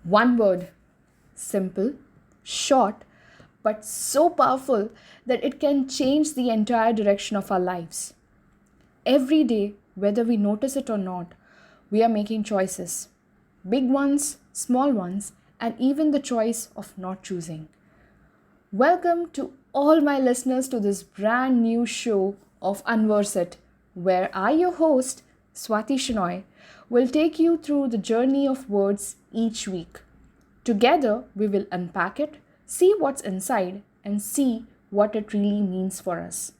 One word, simple, short, but so powerful that it can change the entire direction of our lives. Every day, whether we notice it or not, we are making choices, big ones, small ones, and even the choice of not choosing. Welcome to all my listeners to this brand new show of Unverse It, where I, your host, Swati Shinoy, will take you through the journey of words each week. Together, we will unpack it, see what's inside, and see what it really means for us.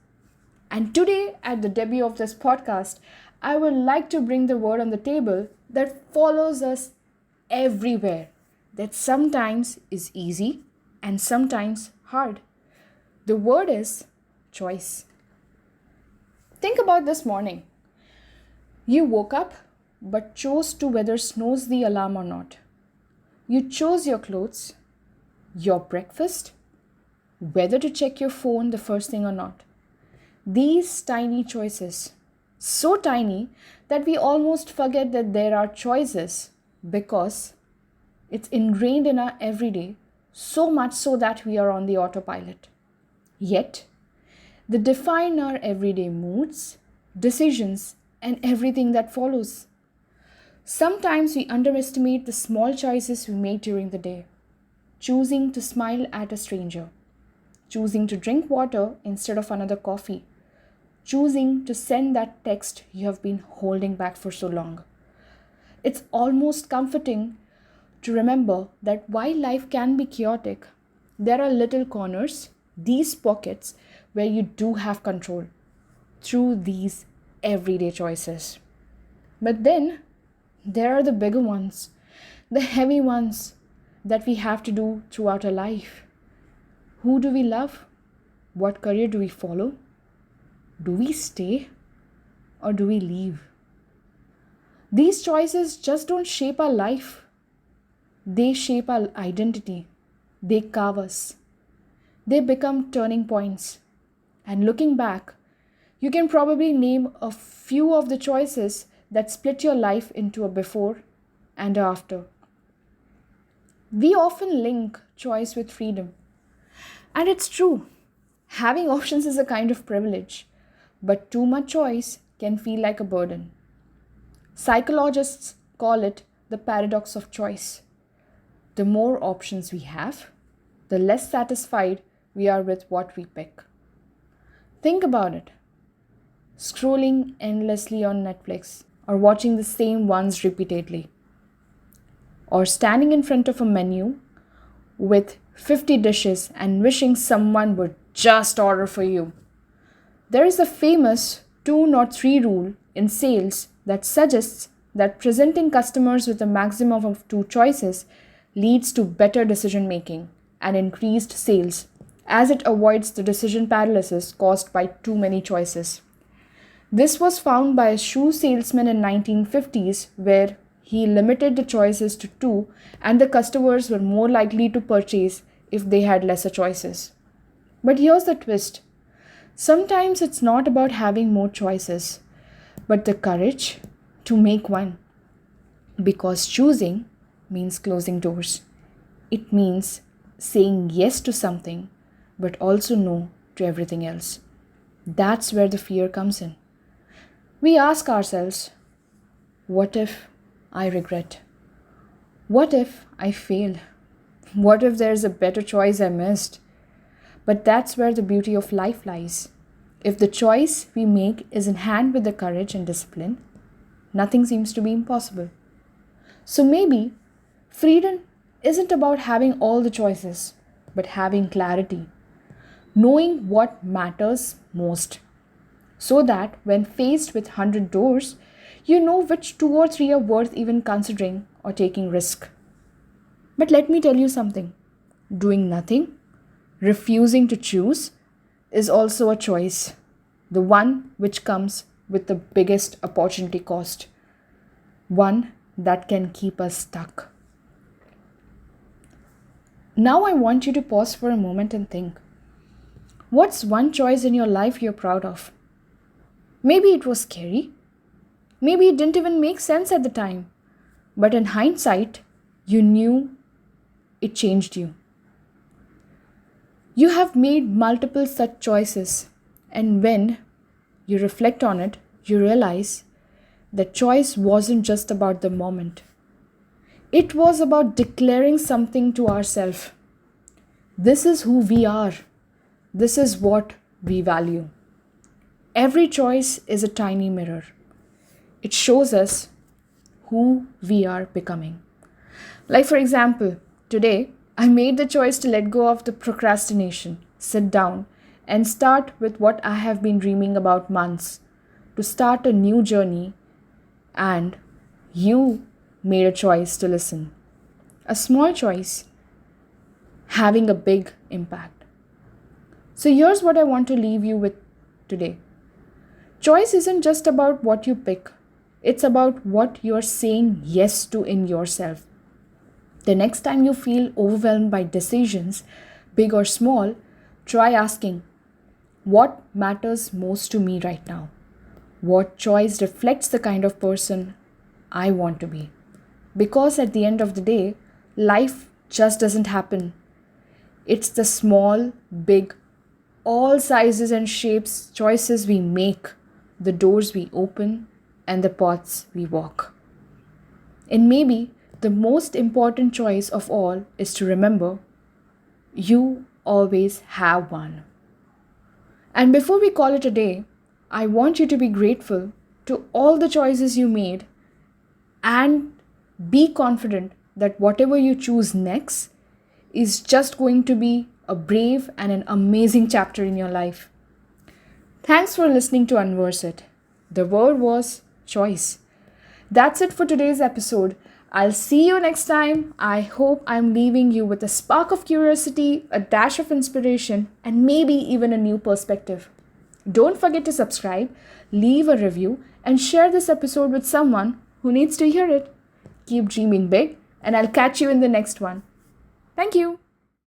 And today, at the debut of this podcast, I would like to bring the word on the table that follows us everywhere, that sometimes is easy and sometimes hard. The word is choice. Think about this morning. You woke up but chose to whether snooze the alarm or not. You chose your clothes, your breakfast, whether to check your phone the first thing or not. These tiny choices, so tiny that we almost forget that there are choices because it's ingrained in our everyday, so much so that we are on the autopilot. Yet, they define our everyday moods, decisions, and everything that follows. Sometimes we underestimate the small choices we make during the day. Choosing to smile at a stranger, choosing to drink water instead of another coffee, choosing to send that text you have been holding back for so long. It's almost comforting to remember that while life can be chaotic, there are little corners, these pockets where you do have control through these everyday choices. But then there are the bigger ones, the heavy ones that we have to do throughout our life. Who do we love? What career do we follow? Do we stay or do we leave? These choices just don't shape our life. They shape our identity. They carve us. They become turning points. And looking back, you can probably name a few of the choices that split your life into a before and a after. We often link choice with freedom. And it's true. Having options is a kind of privilege, but too much choice can feel like a burden. Psychologists call it the paradox of choice. The more options we have, the less satisfied we are with what we pick. Think about it. Scrolling endlessly on Netflix or watching the same ones repeatedly, or standing in front of a menu with 50 dishes and wishing someone would just order for you. There is a famous 2 not 3 rule in sales that suggests that presenting customers with a maximum of 2 choices leads to better decision making and increased sales, as it avoids the decision paralysis caused by too many choices. This was found by a shoe salesman in 1950s, where he limited the choices to 2 and the customers were more likely to purchase if they had lesser choices. But here's the twist. Sometimes it's not about having more choices, but the courage to make one. Because choosing means closing doors. It means saying yes to something, but also no to everything else. That's where the fear comes in. We ask ourselves, what if I regret? What if I fail? What if there's a better choice I missed? But that's where the beauty of life lies. If the choice we make is in hand with the courage and discipline, nothing seems to be impossible. So maybe freedom isn't about having all the choices, but having clarity, knowing what matters most, so that when faced with 100 doors, you know which 2 or 3 are worth even considering or taking risk. But let me tell you something. Doing nothing, refusing to choose, is also a choice. The one which comes with the biggest opportunity cost. One that can keep us stuck. Now I want you to pause for a moment and think. What's one choice in your life you're proud of? Maybe it was scary. Maybe it didn't even make sense at the time. But in hindsight, you knew it changed you. You have made multiple such choices, and when you reflect on it, you realize that choice wasn't just about the moment. It was about declaring something to ourselves. This is who we are. This is what we value. Every choice is a tiny mirror. It shows us who we are becoming. Like, for example, today I made the choice to let go of the procrastination, sit down, and start with what I have been dreaming about months, to start a new journey. And you made a choice to listen. A small choice having a big impact. So here's what I want to leave you with today. Choice isn't just about what you pick, it's about what you're saying yes to in yourself. The next time you feel overwhelmed by decisions, big or small, try asking, what matters most to me right now? What choice reflects the kind of person I want to be? Because at the end of the day, life just doesn't happen. It's the small, big, all sizes and shapes choices we make, the doors we open, and the paths we walk. And maybe the most important choice of all is to remember you always have one. And before we call it a day, I want you to be grateful to all the choices you made and be confident that whatever you choose next is just going to be a brave and an amazing chapter in your life. Thanks for listening to Unverse It. The word was choice. That's it for today's episode. I'll see you next time. I hope I'm leaving you with a spark of curiosity, a dash of inspiration, and maybe even a new perspective. Don't forget to subscribe, leave a review, and share this episode with someone who needs to hear it. Keep dreaming big, and I'll catch you in the next one. Thank you.